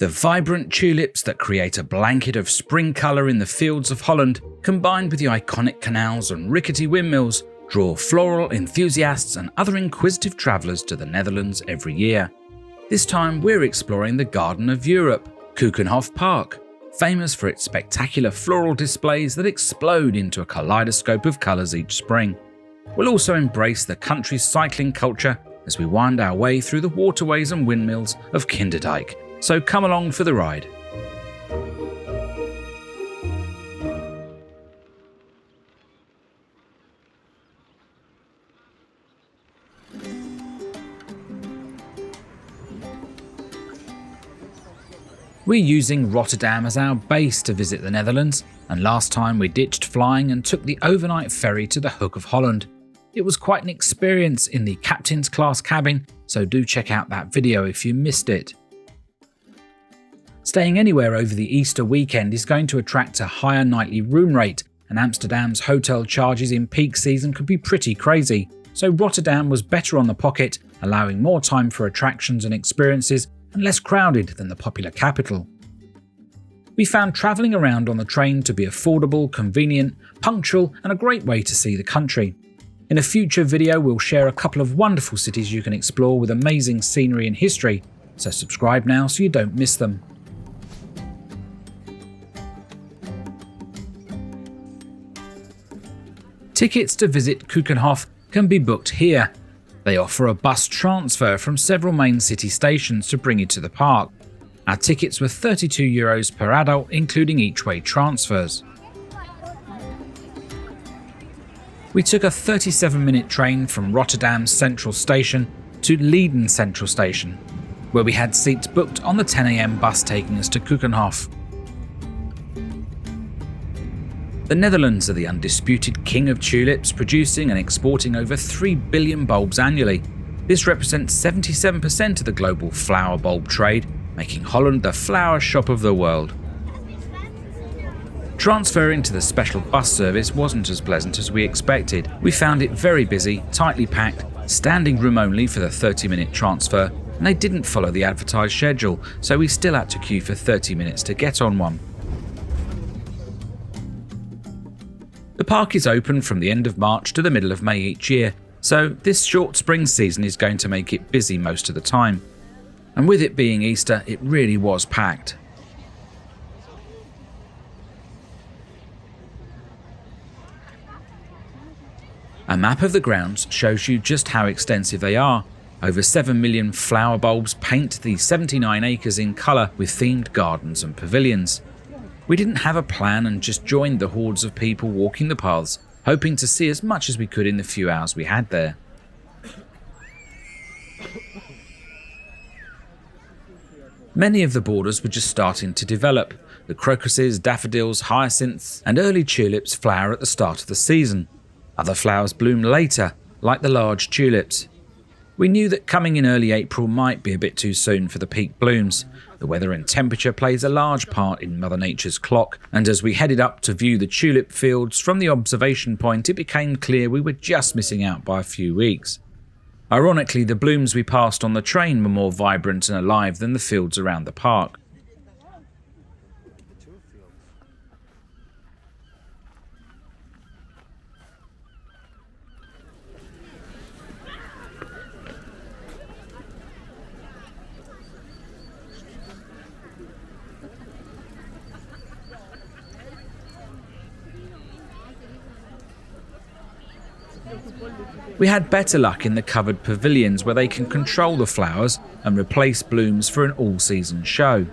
The vibrant tulips that create a blanket of spring colour in the fields of Holland, combined with the iconic canals and rickety windmills, draw floral enthusiasts and other inquisitive travellers to the Netherlands every year. This time we're exploring the Garden of Europe, Keukenhof Park, famous for its spectacular floral displays that explode into a kaleidoscope of colours each spring. We'll also embrace the country's cycling culture as we wind our way through the waterways and windmills of Kinderdijk. So come along for the ride. We're using Rotterdam as our base to visit the Netherlands, and last time we ditched flying and took the overnight ferry to the Hook of Holland. It was quite an experience in the captain's class cabin, so do check out that video if you missed it. Staying anywhere over the Easter weekend is going to attract a higher nightly room rate, and Amsterdam's hotel charges in peak season could be pretty crazy, so Rotterdam was better on the pocket, allowing more time for attractions and experiences and less crowded than the popular capital. We found travelling around on the train to be affordable, convenient, punctual and a great way to see the country. In a future video we'll share a couple of wonderful cities you can explore with amazing scenery and history, so subscribe now so you don't miss them. Tickets to visit Keukenhof can be booked here. They offer a bus transfer from several main city stations to bring you to the park. Our tickets were €32 per adult, including each-way transfers. We took a 37-minute train from Rotterdam Central Station to Leiden Central Station, where we had seats booked on the 10 AM bus taking us to Keukenhof. The Netherlands are the undisputed king of tulips, producing and exporting over 3 billion bulbs annually. This represents 77% of the global flower bulb trade, making Holland the flower shop of the world. Transferring to the special bus service wasn't as pleasant as we expected. We found it very busy, tightly packed, standing room only for the 30-minute transfer, and they didn't follow the advertised schedule, so we still had to queue for 30 minutes to get on one. The park is open from the end of March to the middle of May each year, so this short spring season is going to make it busy most of the time. And with it being Easter, it really was packed. A map of the grounds shows you just how extensive they are. Over 7 million flower bulbs paint the 79 acres in colour with themed gardens and pavilions. We didn't have a plan and just joined the hordes of people walking the paths, hoping to see as much as we could in the few hours we had there. Many of the borders were just starting to develop. The crocuses, daffodils, hyacinths and early tulips flower at the start of the season. Other flowers bloom later, like the large tulips. We knew that coming in early April might be a bit too soon for the peak blooms. The weather and temperature plays a large part in Mother Nature's clock, and as we headed up to view the tulip fields from the observation point, it became clear we were just missing out by a few weeks. Ironically, the blooms we passed on the train were more vibrant and alive than the fields around the park. We had better luck in the covered pavilions where they can control the flowers and replace blooms for an all-season show.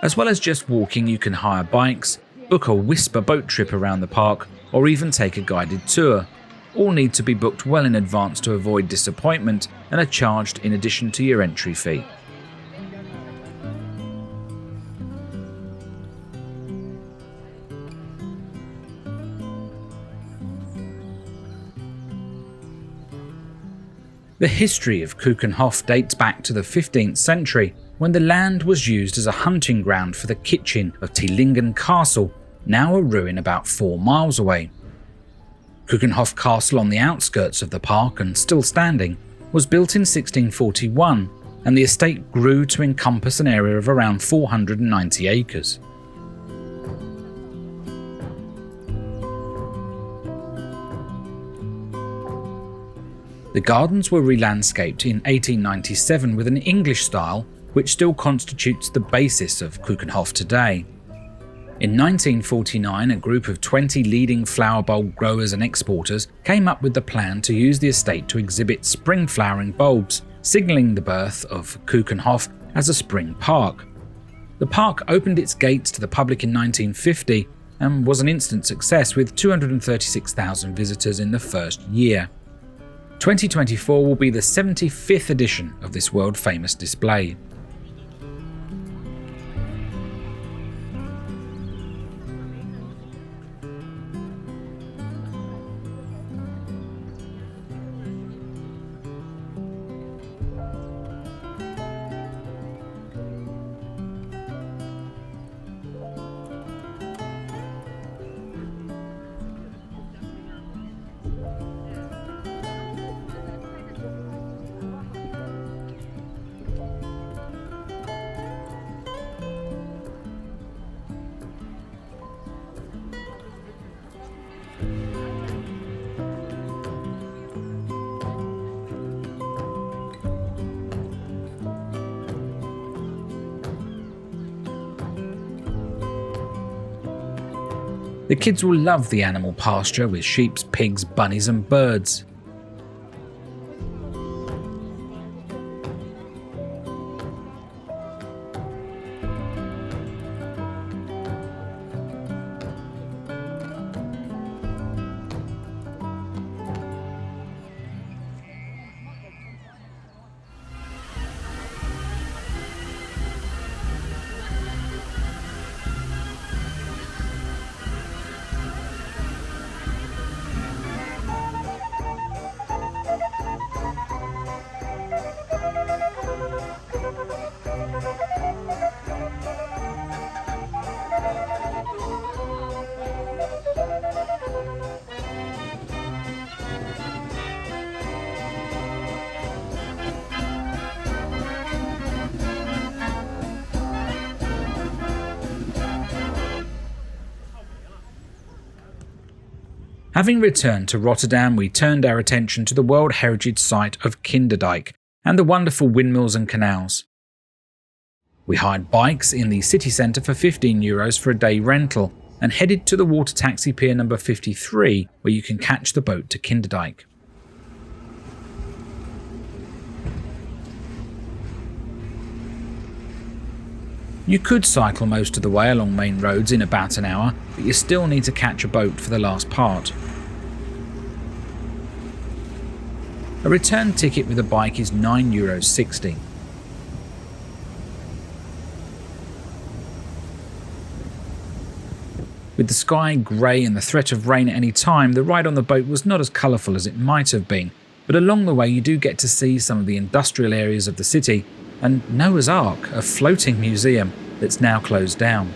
As well as just walking, you can hire bikes, book a whisper boat trip around the park, or even take a guided tour. All need to be booked well in advance to avoid disappointment and are charged in addition to your entry fee. The history of Keukenhof dates back to the 15th century, when the land was used as a hunting ground for the kitchen of Tillingen Castle, now a ruin about 4 miles away. Keukenhof Castle, on the outskirts of the park and still standing, was built in 1641, and the estate grew to encompass an area of around 490 acres. The gardens were re-landscaped in 1897 with an English style which still constitutes the basis of Keukenhof today. In 1949, a group of 20 leading flower bulb growers and exporters came up with the plan to use the estate to exhibit spring flowering bulbs, signalling the birth of Keukenhof as a spring park. The park opened its gates to the public in 1950 and was an instant success with 236,000 visitors in the first year. 2024 will be the 75th edition of this world-famous display. The kids will love the animal pasture with sheep, pigs, bunnies and birds. Having returned to Rotterdam, we turned our attention to the World Heritage Site of Kinderdijk and the wonderful Windmills and Canals. We hired bikes in the city centre for €15 for a day rental and headed to the water taxi pier number 53, where you can catch the boat to Kinderdijk. You could cycle most of the way along main roads in about an hour, but you still need to catch a boat for the last part. A return ticket with a bike is €9.60. With the sky grey and the threat of rain at any time, the ride on the boat was not as colourful as it might have been, but along the way you do get to see some of the industrial areas of the city and Noah's Ark, a floating museum that's now closed down.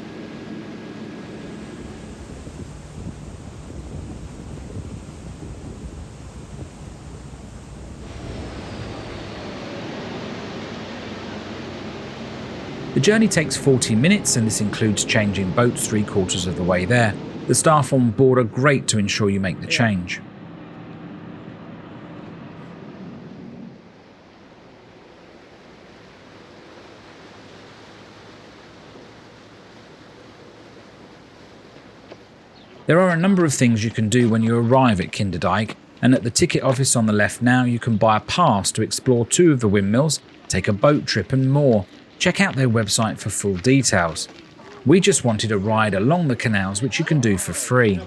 The journey takes 40 minutes and this includes changing boats 3/4 of the way there. The staff on board are great to ensure you make the change. There are a number of things you can do when you arrive at Kinderdijk, and at the ticket office on the left now you can buy a pass to explore 2 of the windmills, take a boat trip and more. Check out their website for full details. We just wanted a ride along the canals, which you can do for free.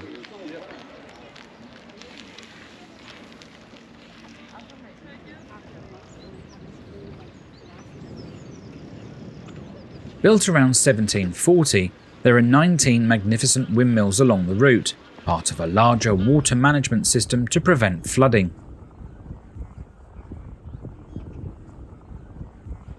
Built around 1740, there are 19 magnificent windmills along the route, part of a larger water management system to prevent flooding.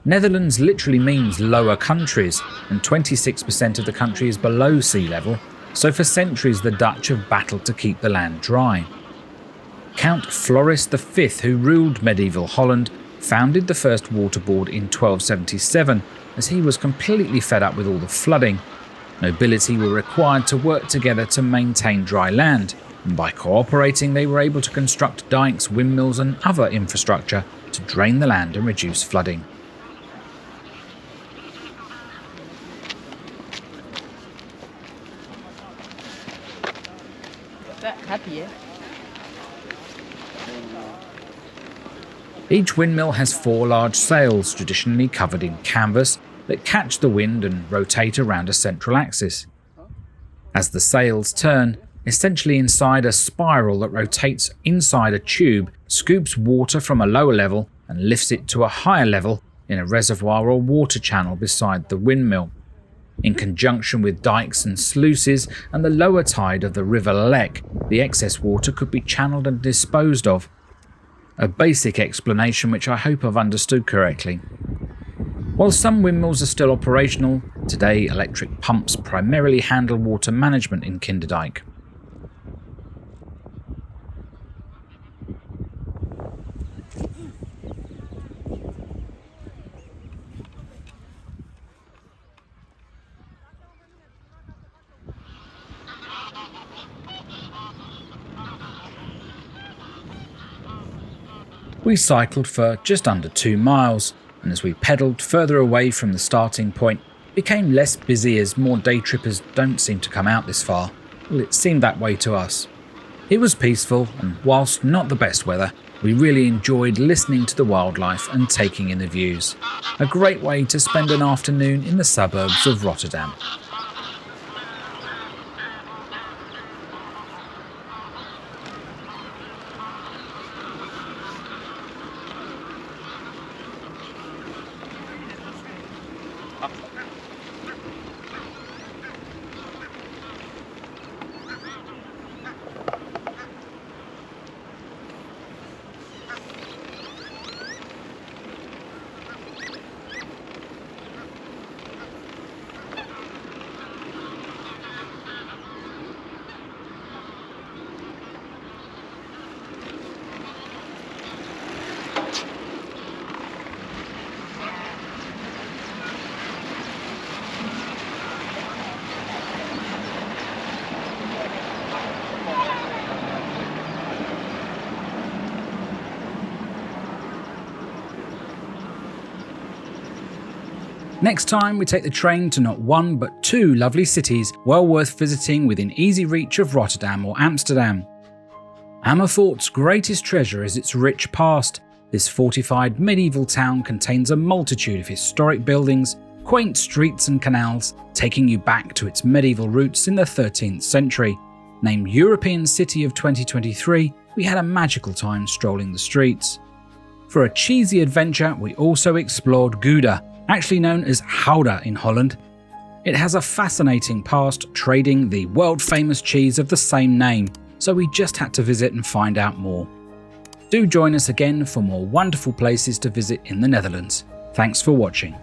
Netherlands literally means lower countries, and 26% of the country is below sea level, so for centuries the Dutch have battled to keep the land dry. Count Floris V, who ruled medieval Holland, founded the first water board in 1277, as he was completely fed up with all the flooding. Nobility were required to work together to maintain dry land, and by cooperating they were able to construct dikes, windmills and other infrastructure to drain the land and reduce flooding. Each windmill has 4 large sails, traditionally covered in canvas, that catch the wind and rotate around a central axis. As the sails turn, essentially inside a spiral that rotates inside a tube, scoops water from a lower level and lifts it to a higher level in a reservoir or water channel beside the windmill. In conjunction with dikes and sluices and the lower tide of the River Lek, the excess water could be channeled and disposed of. A basic explanation which I hope I've understood correctly. While some windmills are still operational, today electric pumps primarily handle water management in Kinderdijk. We cycled for just under 2 miles, and as we pedalled further away from the starting point, it became less busy as more day trippers don't seem to come out this far. Well, it seemed that way to us. It was peaceful, and whilst not the best weather, we really enjoyed listening to the wildlife and taking in the views. A great way to spend an afternoon in the suburbs of Rotterdam. Next time we take the train to not 1 but 2 lovely cities well worth visiting within easy reach of Rotterdam or Amsterdam. Amersfoort's greatest treasure is its rich past. This fortified medieval town contains a multitude of historic buildings, quaint streets and canals, taking you back to its medieval roots in the 13th century. Named European City of 2023, we had a magical time strolling the streets. For a cheesy adventure, we also explored Gouda, actually known as Gouda in Holland. It has a fascinating past, trading the world-famous cheese of the same name, so we just had to visit and find out more. Do join us again for more wonderful places to visit in the Netherlands. Thanks for watching.